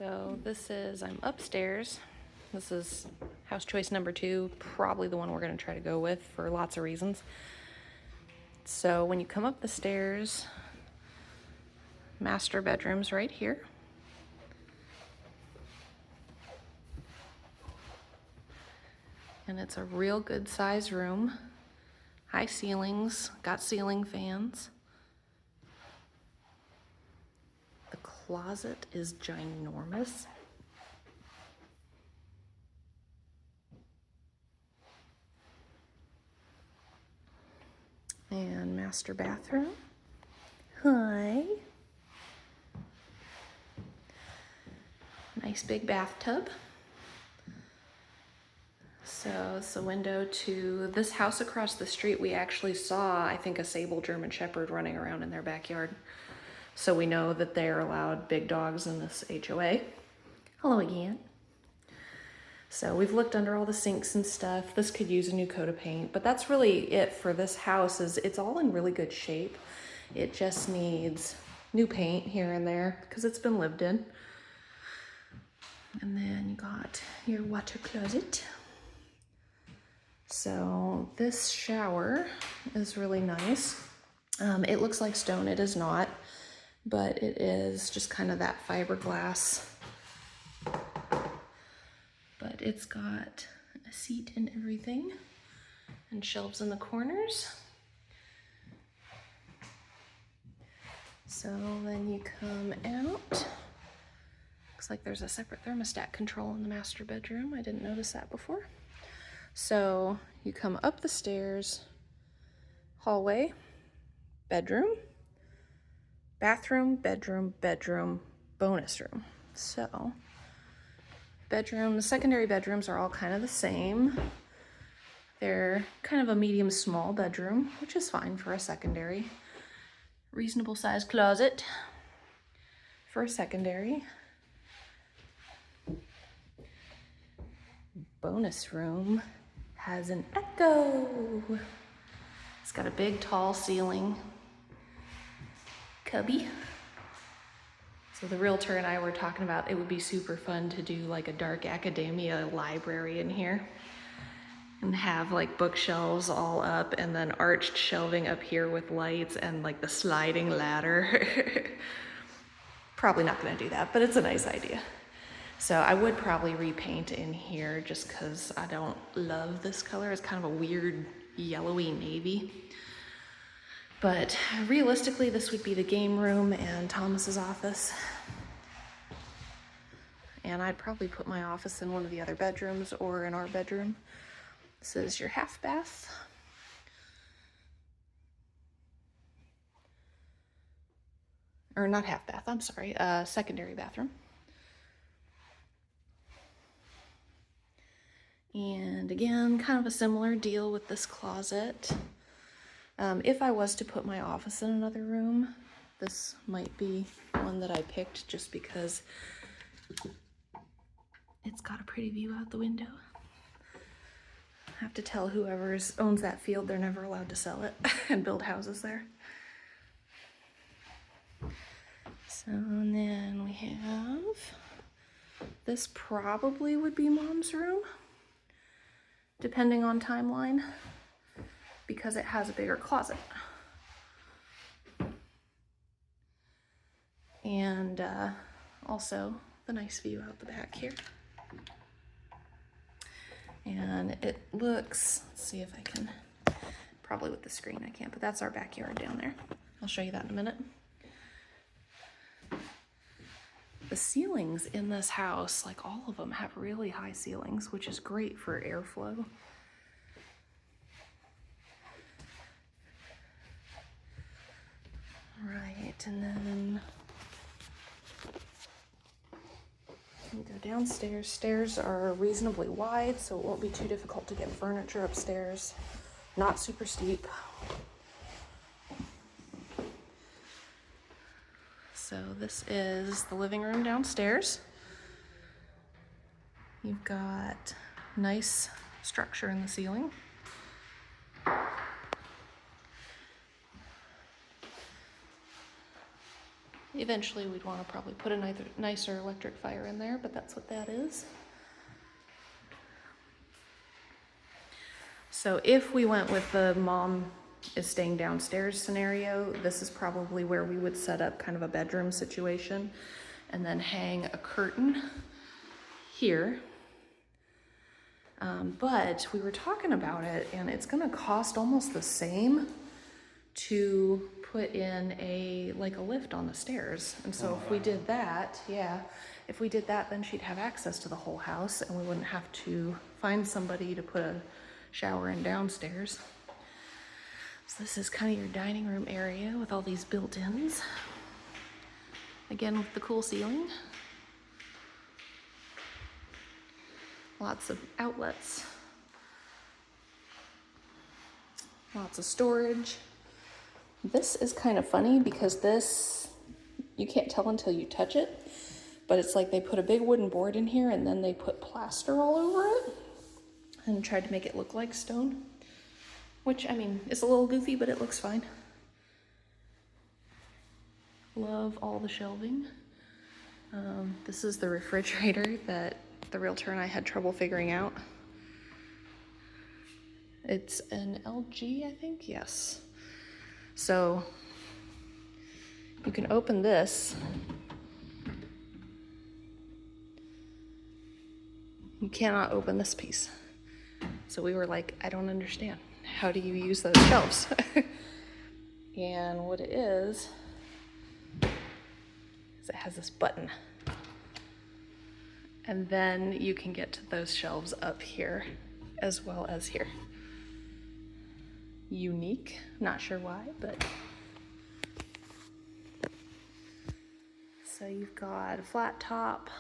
So I'm upstairs. This is house choice number 2, probably the one we're gonna try to go with for lots of reasons. So when you come up the stairs, master bedroom's right here. And it's a real good size room. High ceilings, got ceiling fans. The closet is ginormous. And master bathroom. Hi. Nice big bathtub. So it's a window to this house across the street. We actually saw, I think, a sable German Shepherd running around in their backyard. So we know that they're allowed big dogs in this HOA. Hello again. So we've looked under all the sinks and stuff. This could use a new coat of paint, but that's really it for this house. Is it's all in really good shape. It just needs new paint here and there because it's been lived in. And then you got your water closet. So this shower is really nice. It looks like stone, it is not, but it is just kind of that fiberglass. But it's got a seat and everything and shelves in the corners. So then you come out. Looks like there's a separate thermostat control in the master bedroom. I didn't notice that before. So you come up the stairs, hallway, bedroom, bathroom, bedroom, bedroom, bonus room. So bedroom, the secondary bedrooms are all kind of the same. They're kind of a medium small bedroom, which is fine for a secondary. Reasonable sized closet for a secondary. Bonus room has an echo. It's got a big tall ceiling. Cubby. So the realtor and I were talking about it would be super fun to do like a dark academia library in here and have like bookshelves all up and then arched shelving up here with lights and like the sliding ladder. Probably not gonna do that, but it's a nice idea. So I would probably repaint in here just because I don't love this color. It's kind of a weird yellowy navy. But realistically, this would be the game room and Thomas's office. And I'd probably put my office in one of the other bedrooms or in our bedroom. This is your half bath. Or not half bath, I'm sorry, secondary bathroom. And again, kind of a similar deal with this closet. If I was to put my office in another room, this might be one that I picked just because it's got a pretty view out the window. I have to tell whoever owns that field they're never allowed to sell it and build houses there. So and then we have, this probably would be Mom's room, depending on timeline, because it has a bigger closet. And also the nice view out the back here. And it looks, let's see if I can, probably with the screen I can't, but that's our backyard down there. I'll show you that in a minute. The ceilings in this house, like all of them, have really high ceilings, which is great for airflow. Right, and then we go downstairs. Stairs are reasonably wide, so it won't be too difficult to get furniture upstairs. Not super steep. So this is the living room downstairs. You've got nice structure in the ceiling. Eventually we'd want to probably put a nicer electric fire in there, but that's what that is. So if we went with the mom is staying downstairs scenario, this is probably where we would set up kind of a bedroom situation and then hang a curtain here. But we were talking about it, and it's gonna cost almost the same to put in a lift on the stairs. And so if we did that, if we did that, then she'd have access to the whole house and we wouldn't have to find somebody to put a shower in downstairs. So this is kind of your dining room area with all these built-ins. Again, with the cool ceiling. Lots of outlets. Lots of storage. This is kind of funny because this, you can't tell until you touch it, but it's like they put a big wooden board in here and then they put plaster all over it and tried to make it look like stone, which, I mean, is a little goofy, but it looks fine. Love all the shelving. This is the refrigerator that the realtor and I had trouble figuring out. It's an LG, I think, yes. So you can open this. You cannot open this piece. So we were like, I don't understand. How do you use those shelves? And what it is it has this button. And then you can get to those shelves up here as well as here. Unique, not sure why, but. So you've got a flat top,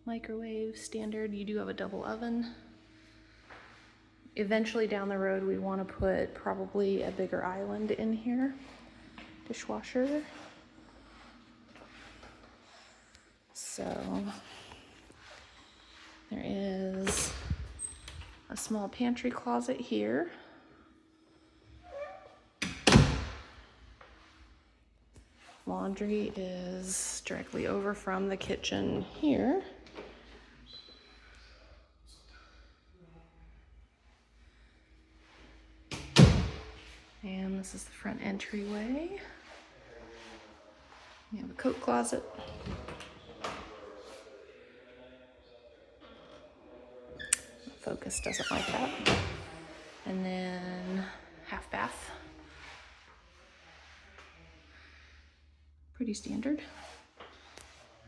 microwave, standard. You do have a double oven. Eventually down the road, we want to put probably a bigger island in here. Dishwasher. So there is a small pantry closet here. Laundry is directly over from the kitchen here. And this is the front entryway. We have a coat closet. Focus doesn't like that. And then half bath. Pretty standard.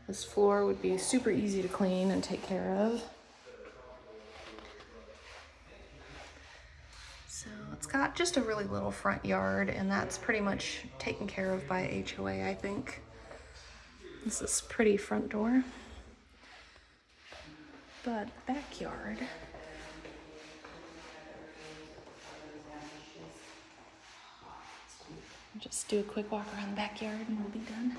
This floor would be super easy to clean and take care of. So it's got just a really little front yard, and that's pretty much taken care of by HOA, I think. This is pretty front door. But backyard. Just do a quick walk around the backyard and we'll be done.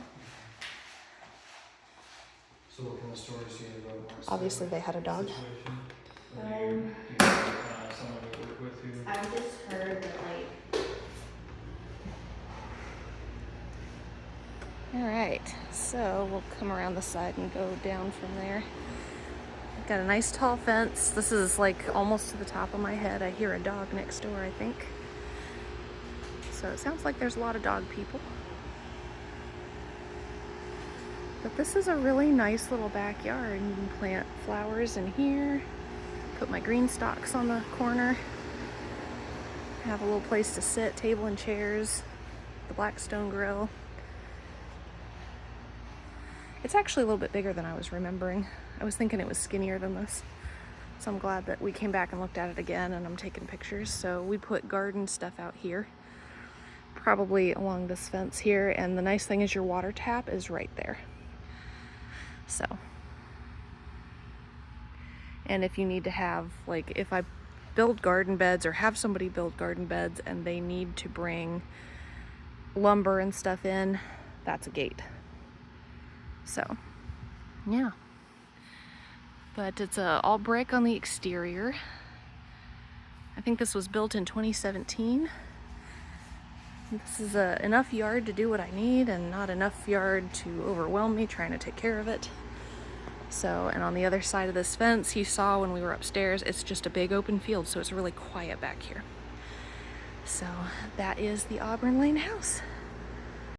So what kind of stories do you have about Mark's Obviously they had a dog. someone to work with who? I just heard that All right, so we'll come around the side and go down from there. Got a nice tall fence. This is like almost to the top of my head. I hear a dog next door, I think. So it sounds like there's a lot of dog people. But this is a really nice little backyard. You can plant flowers in here, put my green stalks on the corner, have a little place to sit, table and chairs, the Blackstone grill. It's actually a little bit bigger than I was remembering. I was thinking it was skinnier than this. So I'm glad that we came back and looked at it again, and I'm taking pictures. So we put garden stuff out here, probably along this fence here. And the nice thing is your water tap is right there. So, and if you need to have, like, if I build garden beds or have somebody build garden beds and they need to bring lumber and stuff in, that's a gate. So, yeah. But it's all brick on the exterior. I think this was built in 2017. This is enough yard to do what I need and not enough yard to overwhelm me trying to take care of it. So, and on the other side of this fence, you saw when we were upstairs, it's just a big open field, so it's really quiet back here. So that is the Auburn Lane house.